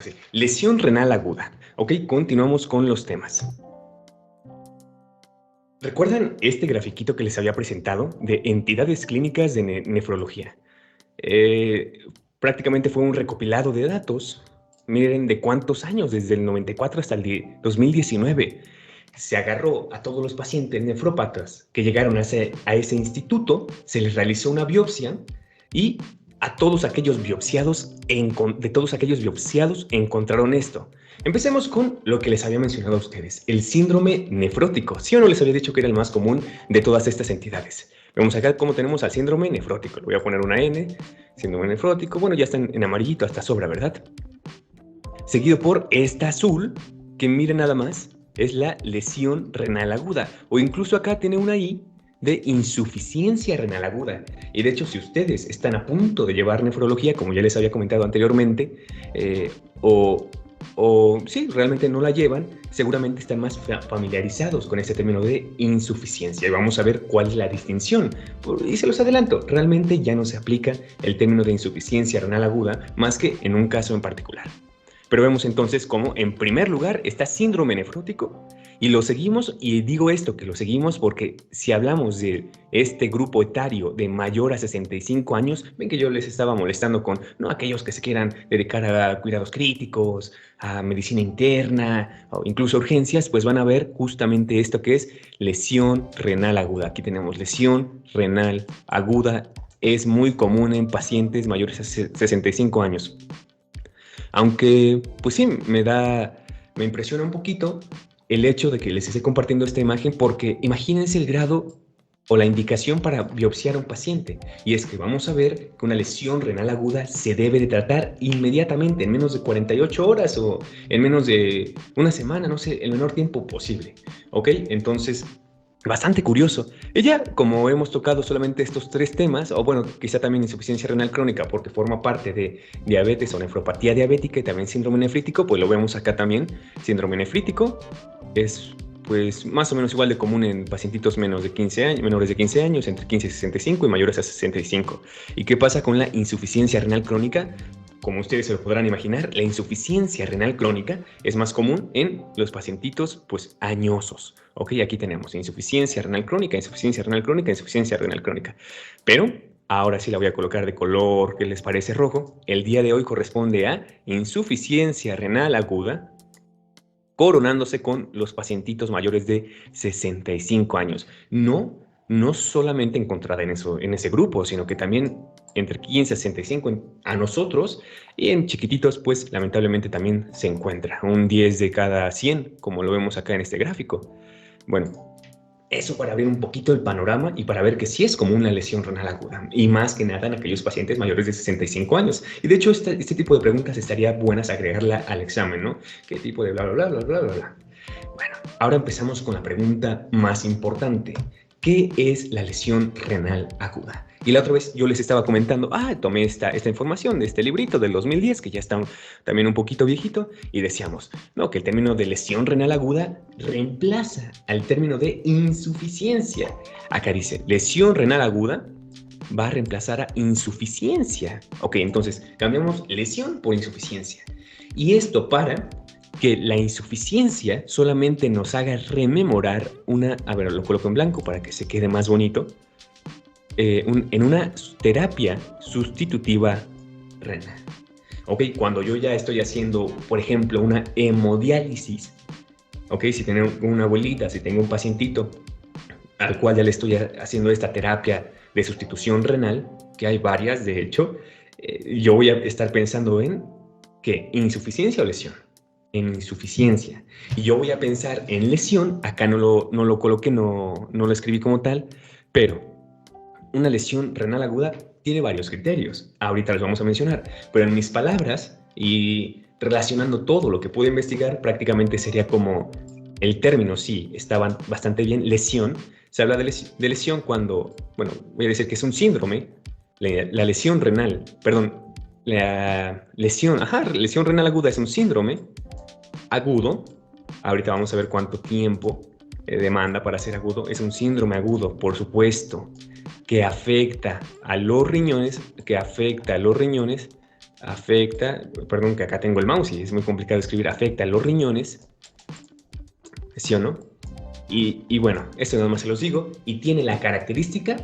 Sí. Lesión renal aguda. Ok, continuamos con los temas. ¿Recuerdan este grafiquito que les había presentado de entidades clínicas de nefrología? Prácticamente fue un recopilado de datos. Miren de cuántos años, desde el 94 hasta el 2019. Se agarró a todos los pacientes nefrópatas que llegaron a ese instituto, se les realizó una biopsia y a todos aquellos biopsiados, de todos aquellos biopsiados encontraron esto. Empecemos con lo que les había mencionado a ustedes, el síndrome nefrótico. ¿Sí o no les había dicho que era el más común de todas estas entidades? Vemos acá cómo tenemos al síndrome nefrótico. Le voy a poner una N, síndrome nefrótico. Bueno, ya está en amarillito, hasta sobra, ¿verdad? Seguido por esta azul, que miren nada más, es la lesión renal aguda. O incluso acá tiene una I de insuficiencia renal aguda. Y de hecho, si ustedes están a punto de llevar nefrología, como ya les había comentado anteriormente, o sí, realmente no la llevan, seguramente están más familiarizados con este término de insuficiencia. Y vamos a ver cuál es la distinción. Y se los adelanto, realmente ya no se aplica el término de insuficiencia renal aguda más que en un caso en particular. Pero vemos entonces cómo en primer lugar está síndrome nefrótico y lo seguimos, y digo esto, que lo seguimos porque si hablamos de este grupo etario de mayor a 65 años, ven que yo les estaba molestando con, no aquellos que se quieran dedicar a cuidados críticos, a medicina interna o incluso urgencias, pues van a ver justamente esto que es lesión renal aguda. Aquí tenemos lesión renal aguda, es muy común en pacientes mayores a 65 años. Aunque, pues sí, me impresiona un poquito el hecho de que les esté compartiendo esta imagen porque imagínense el grado o la indicación para biopsiar a un paciente. Y es que vamos a ver que una lesión renal aguda se debe de tratar inmediatamente, en menos de 48 horas o en menos de una semana, no sé, el menor tiempo posible. ¿Ok? Entonces, bastante curioso. Ella, como hemos tocado solamente estos tres temas, o bueno, quizá también insuficiencia renal crónica porque forma parte de diabetes o nefropatía diabética y también síndrome nefrítico, pues lo vemos acá también. Síndrome nefrítico es pues más o menos igual de común en pacientitos menores de 15 años, entre 15 y 65 y mayores a 65. ¿Y qué pasa con la insuficiencia renal crónica? Como ustedes se lo podrán imaginar, la insuficiencia renal crónica es más común en los pacientitos pues añosos. Ok, aquí tenemos insuficiencia renal crónica, insuficiencia renal crónica, insuficiencia renal crónica. Pero ahora sí la voy a colocar de color que les parece rojo. El día de hoy corresponde a insuficiencia renal aguda, coronándose con los pacientitos mayores de 65 años. No solamente encontrada en ese grupo, sino que también entre 15 y 65 a nosotros, y en chiquititos, pues lamentablemente también se encuentra un 10 de cada 100, como lo vemos acá en este gráfico. Bueno, eso para abrir un poquito el panorama y para ver que sí es como una lesión renal aguda, y más que nada en aquellos pacientes mayores de 65 años. Y de hecho, este tipo de preguntas estaría buenas agregarla al examen, ¿no? ¿Qué tipo de bla, bla, bla, bla, bla, bla? Bueno, ahora empezamos con la pregunta más importante. ¿Qué es la lesión renal aguda? Y la otra vez yo les estaba comentando, tomé esta información de este librito del 2010, que ya está también un poquito viejito, y decíamos, no, que el término de lesión renal aguda reemplaza al término de insuficiencia. Acá dice, lesión renal aguda va a reemplazar a insuficiencia. Ok, entonces cambiamos lesión por insuficiencia. Y esto para que la insuficiencia solamente nos haga rememorar a ver, lo coloco en blanco para que se quede más bonito, en una terapia sustitutiva renal. Ok, cuando yo ya estoy haciendo, por ejemplo, una hemodiálisis, ok, si tengo una abuelita, si tengo un pacientito al cual ya le estoy haciendo esta terapia de sustitución renal, que hay varias, de hecho, yo voy a estar pensando en ¿qué? ¿Insuficiencia o lesión? En insuficiencia. Y yo voy a pensar en lesión, acá no lo coloqué, no lo escribí como tal, pero una lesión renal aguda tiene varios criterios. Ahorita los vamos a mencionar, pero en mis palabras y relacionando todo lo que pude investigar, prácticamente sería como el término, sí, está bastante bien, lesión. Se habla de lesión cuando, bueno, voy a decir que es un síndrome, la lesión renal, perdón, lesión renal aguda es un síndrome agudo. Ahorita vamos a ver cuánto tiempo demanda para ser agudo. Es un síndrome agudo, por supuesto, que afecta a los riñones afecta, perdón que acá tengo el mouse y es muy complicado escribir, afecta a los riñones, ¿sí o no? Y bueno, esto nada más se los digo, y tiene la característica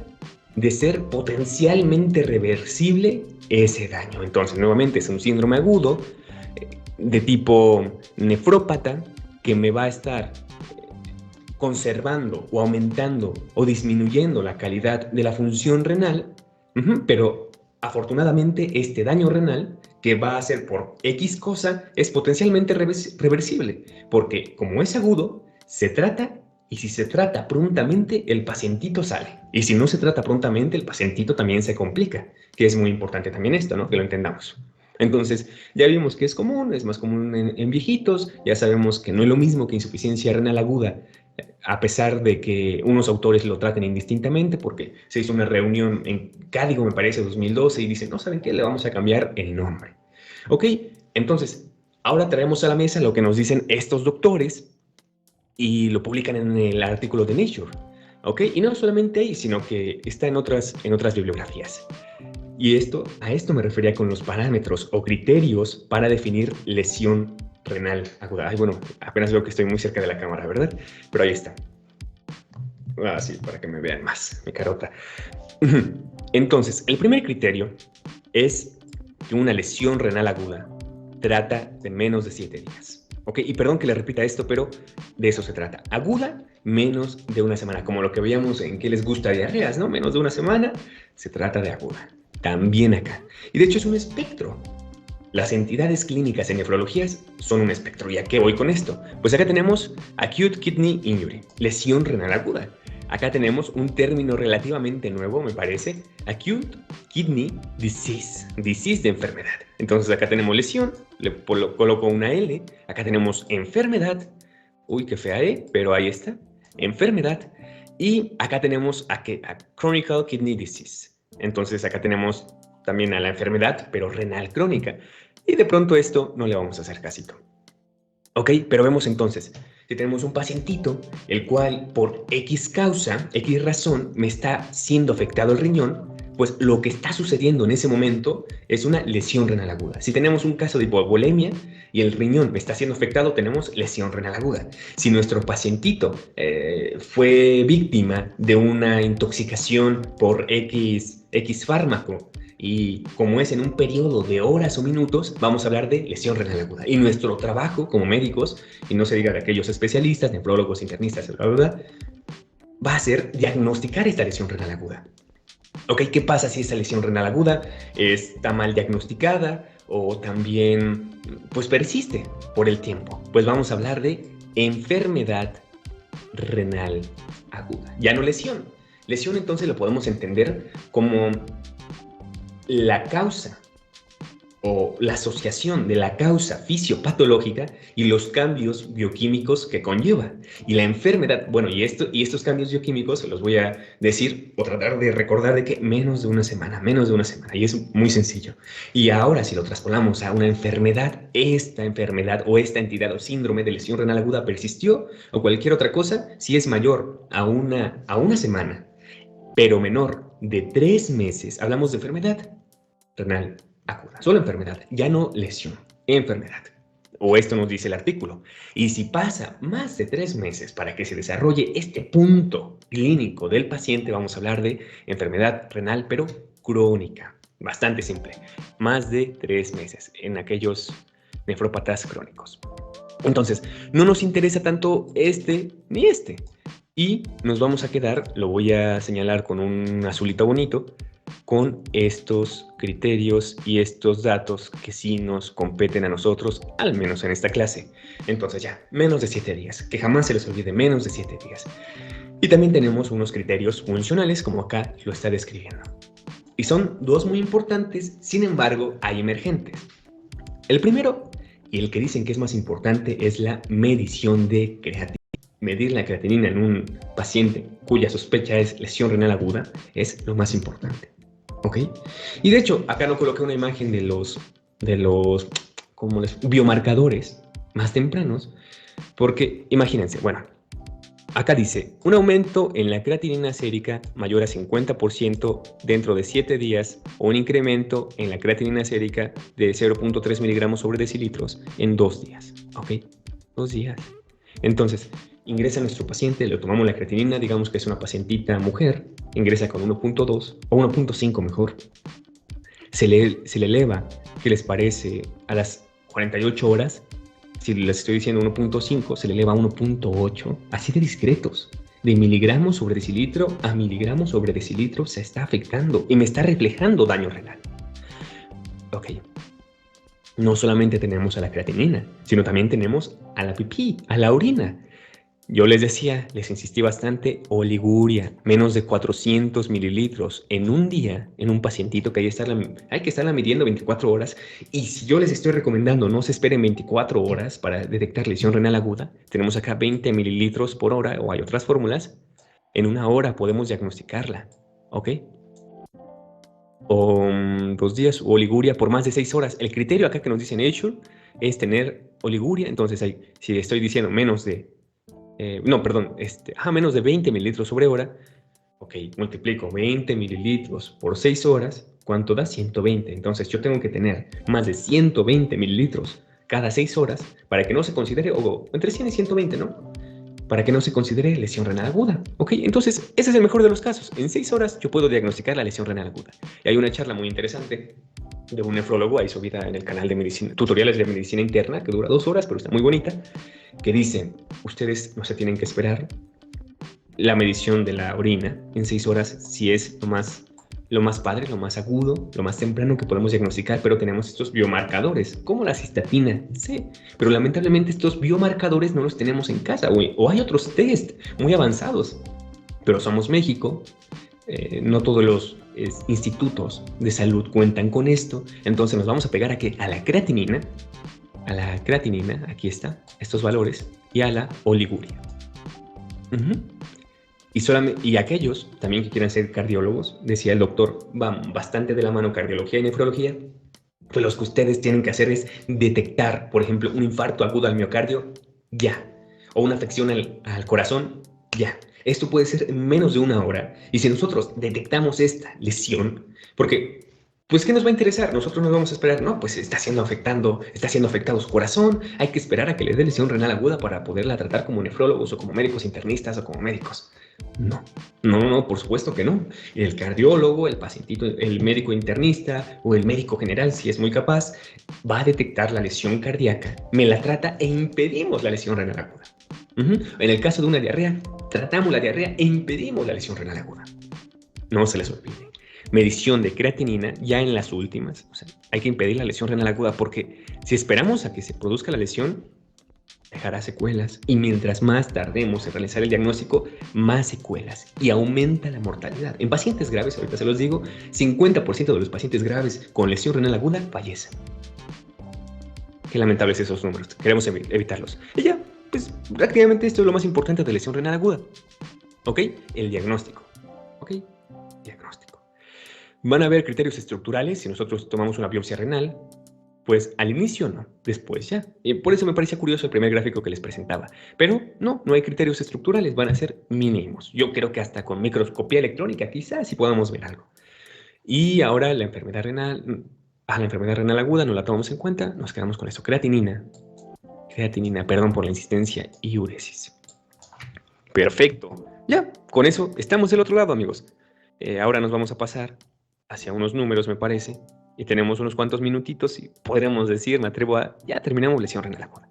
de ser potencialmente reversible ese daño. Entonces, nuevamente, es un síndrome agudo de tipo nefrópata que me va a estar conservando o aumentando o disminuyendo la calidad de la función renal, pero afortunadamente este daño renal que va a ser por X cosa es potencialmente reversible, porque como es agudo, se trata y si se trata prontamente, el pacientito sale. Y si no se trata prontamente, el pacientito también se complica, que es muy importante también esto, ¿no? Que lo entendamos. Entonces, ya vimos que es común, es más común en viejitos, ya sabemos que no es lo mismo que insuficiencia renal aguda, a pesar de que unos autores lo traten indistintamente, porque se hizo una reunión en Cádiz, me parece, 2012, y dicen, no, ¿saben qué? Le vamos a cambiar el nombre. Ok, entonces, ahora traemos a la mesa lo que nos dicen estos doctores, y lo publican en el artículo de Nature, ¿ok? Y no solamente ahí, sino que está en otras bibliografías. Y a esto me refería con los parámetros o criterios para definir lesión renal aguda. Ay, bueno, apenas veo que estoy muy cerca de la cámara, ¿verdad? Pero ahí está. Ah, sí, para que me vean más, mi carota. Entonces, el primer criterio es que una lesión renal aguda trata de menos de 7 días. ¿Ok? Y perdón que le repita esto, pero de eso se trata. Aguda, menos de una semana. Como lo que veíamos en que les gusta diarreas, ¿no? Menos de una semana, se trata de aguda. También acá. Y de hecho es un espectro. Las entidades clínicas en nefrología son un espectro. ¿Y a qué voy con esto? Pues acá tenemos Acute Kidney Injury, lesión renal aguda. Acá tenemos un término relativamente nuevo, me parece, Acute Kidney Disease, disease de enfermedad. Entonces acá tenemos lesión, le coloco una L, acá tenemos enfermedad, uy, qué fea, pero ahí está, enfermedad, y acá tenemos a Chronic Kidney Disease. Entonces acá tenemos también a la enfermedad, pero renal crónica. Y de pronto esto no le vamos a hacer casito. Ok, pero vemos entonces, si tenemos un pacientito, el cual por X causa, X razón, me está siendo afectado el riñón, pues lo que está sucediendo en ese momento es una lesión renal aguda. Si tenemos un caso de hipovolemia y el riñón me está siendo afectado, tenemos lesión renal aguda. Si nuestro pacientito fue víctima de una intoxicación por X fármaco, y como es en un periodo de horas o minutos, vamos a hablar de lesión renal aguda. Y nuestro trabajo como médicos, y no se diga de aquellos especialistas, nefrólogos, internistas, bla, bla, bla, va a ser diagnosticar esta lesión renal aguda. Ok, ¿qué pasa si esta lesión renal aguda está mal diagnosticada o también pues persiste por el tiempo? Pues vamos a hablar de enfermedad renal aguda, ya no lesión. Lesión entonces lo podemos entender como la causa o la asociación de la causa fisiopatológica y los cambios bioquímicos que conlleva. Y la enfermedad, bueno, y estos cambios bioquímicos se los voy a decir o tratar de recordar de que menos de una semana, y es muy sencillo. Y ahora si lo traspolamos a una enfermedad, esta enfermedad o esta entidad o síndrome de lesión renal aguda persistió o cualquier otra cosa, si es mayor a una semana, pero menor de 3 meses, hablamos de enfermedad renal aguda. Solo enfermedad, ya no lesión, enfermedad. O esto nos dice el artículo. Y si pasa más de 3 meses para que se desarrolle este punto clínico del paciente, vamos a hablar de enfermedad renal, pero crónica. Bastante simple. Más de 3 meses en aquellos nefrópatas crónicos. Entonces, no nos interesa tanto este ni este. Y nos vamos a quedar, lo voy a señalar con un azulito bonito, con estos criterios y estos datos que sí nos competen a nosotros, al menos en esta clase. Entonces ya, menos de 7 días, que jamás se les olvide, menos de 7 días. Y también tenemos unos criterios funcionales, como acá lo está describiendo. Y son dos muy importantes, sin embargo, hay emergentes. El primero, y el que dicen que es más importante, es la medición de creatinina. Medir la creatinina en un paciente cuya sospecha es lesión renal aguda es lo más importante. ¿Ok? Y de hecho, acá no coloqué una imagen de los biomarcadores más tempranos, porque imagínense, bueno, Acá dice, un aumento en la creatinina sérica mayor a 50% dentro de 7 días o un incremento en la creatinina sérica de 0.3 miligramos sobre decilitros en 2 días. ¿Ok? 2 días. Entonces, ingresa nuestro paciente, le tomamos la creatinina, digamos que es una pacientita mujer, ingresa con 1.2 o 1.5 mejor. Se le eleva, ¿qué les parece? A las 48 horas, si les estoy diciendo 1.5, se le eleva a 1.8, así de discretos. De miligramos sobre decilitro a miligramos sobre decilitro se está afectando y me está reflejando daño renal. Ok. No solamente tenemos a la creatinina, sino también tenemos a la pipí, a la orina. Yo les decía, les insistí bastante, oliguria, menos de 400 mililitros en un día, en un pacientito que hay que estarla midiendo 24 horas. Y si yo les estoy recomendando no se esperen 24 horas para detectar lesión renal aguda, tenemos acá 20 mililitros por hora, o hay otras fórmulas, en una hora podemos diagnosticarla, ¿ok? O 2 días, o oliguria por más de 6 horas. El criterio acá que nos dicen hecho es tener oliguria, entonces si estoy diciendo menos de menos de 20 mililitros sobre hora. Ok, multiplico 20 mililitros por 6 horas. ¿Cuánto da? 120. Entonces yo tengo que tener más de 120 mililitros cada 6 horas para que no se considere, o entre 100 y 120, ¿no? Para que no se considere lesión renal aguda. Ok, entonces ese es el mejor de los casos. En 6 horas yo puedo diagnosticar la lesión renal aguda. Y hay una charla muy interesante de un nefrólogo ahí subida en el canal de medicina, tutoriales de medicina interna, que dura 2 horas, pero está muy bonita, que dice, ustedes no se tienen que esperar la medición de la orina en 6 horas si es lo más padre, lo más agudo, lo más temprano que podemos diagnosticar, pero tenemos estos biomarcadores, como la cistatina C, pero lamentablemente estos biomarcadores no los tenemos en casa, o hay otros test muy avanzados, pero somos México, no todos los institutos de salud cuentan con esto, entonces nos vamos a pegar a la creatinina, aquí está, estos valores, y a la oliguria. Y aquellos también que quieran ser cardiólogos, decía el doctor, van bastante de la mano cardiología y nefrología, pues lo que ustedes tienen que hacer es detectar, por ejemplo, un infarto agudo al miocardio, ya, o una afección al corazón, ya. Esto puede ser en menos de 1 hora. Y si nosotros detectamos esta lesión, porque, pues, ¿qué nos va a interesar? Nosotros nos vamos a esperar, no, pues está siendo afectado su corazón, hay que esperar a que le dé lesión renal aguda para poderla tratar como nefrólogos o como médicos internistas o como médicos. No, por supuesto que no. El cardiólogo, el pacientito, el médico internista o el médico general, si es muy capaz, va a detectar la lesión cardíaca, me la trata e impedimos la lesión renal aguda. En el caso de una diarrea, tratamos la diarrea e impedimos la lesión renal aguda. No se les olvide. Medición de creatinina ya en las últimas. O sea, hay que impedir la lesión renal aguda porque si esperamos a que se produzca la lesión, dejará secuelas, y mientras más tardemos en realizar el diagnóstico, más secuelas, y aumenta la mortalidad. En pacientes graves, ahorita se los digo, 50% de los pacientes graves con lesión renal aguda fallecen. Qué lamentables esos números, queremos evitarlos. Y ya, pues prácticamente esto es lo más importante de lesión renal aguda. ¿Ok? El diagnóstico. ¿Ok? Diagnóstico. Van a haber criterios estructurales si nosotros tomamos una biopsia renal. Pues al inicio no, después ya. Por eso me parecía curioso el primer gráfico que les presentaba. Pero no hay criterios estructurales, van a ser mínimos. Yo creo que hasta con microscopía electrónica quizás sí podamos ver algo. Y ahora la enfermedad renal aguda no la tomamos en cuenta, nos quedamos con eso. Creatinina, perdón por la insistencia, y uresis. Perfecto. Ya, con eso estamos del otro lado, amigos. Ahora nos vamos a pasar hacia unos números, me parece. Y tenemos unos cuantos minutitos y podremos decir, me atrevo a... Ya terminamos lesión renal aguda.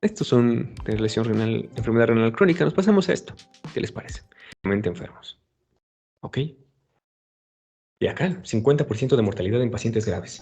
Estos son de lesión renal, enfermedad renal crónica. Nos pasamos a esto. ¿Qué les parece? Enfermos. ¿Ok? Y acá, 50% de mortalidad en pacientes graves.